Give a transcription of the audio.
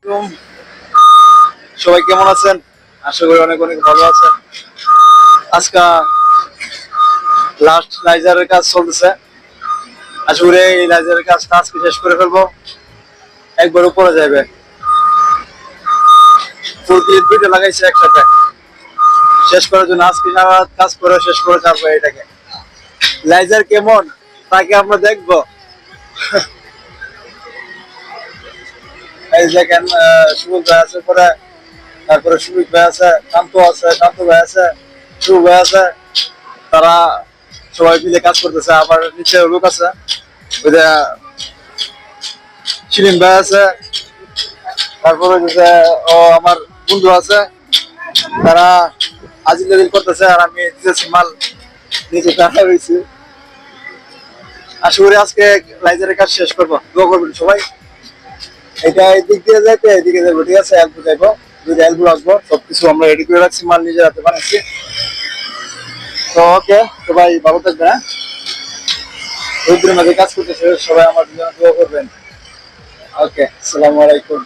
আলাইকুম। সবাই কেমন আছেন? আশা করি অনেক অনেক ভালো আছেন। আজকে লাস্ট লাইজারের কাজ চলতেছে। আশা করি এই লাইজারের কাজটা আজকে শেষ করে ফেলবো, একবার উপরে যাবে। ফুল ক্লিপ দুইটা লাগাইছে একসাথে, শেষ করার জন্য আজকে সারা রাত কাজ করে শেষ করে যাবো এটাকে। লাইজার কেমন তাকে আমরা দেখবো। এই দেখেন, সুবল ভাই আছে, পরে তারপরে সুমিত ভাই আছে, কান্ত ভাই আছে, শুভ ভাই আছে। তারা সবাই মিলে কাজ করতেছে। আবার নিচে লোক আছে, ওই যে শিরিন ভাই আছে, তারপরে ও আমার বন্ধু আছে। তারা আজিল করতেছে আর আমি দিতেছি মাল, নিচে টাকা হয়েছি। আশা করি আজকে লাইজারের কাজ শেষ করবো, দোয়া করবেন সবাই। এটা এদিক দিয়ে যাইতে এদিকে যাবো, ঠিক আছে? অ্যালবু যাইবো, দুইটা অ্যালবু আসবো, সবকিছু আমরা রেডি করে রাখছি, মাল নিজের হাতে বানাচ্ছি। তো ওকে, সবাই ভালো থাকবে। হ্যাঁ, রোদ্রের মাঝে কাজ করতেছে, সবাই আমার জন্য দোয়া করবেন। ওকে, আসসালামু আলাইকুম।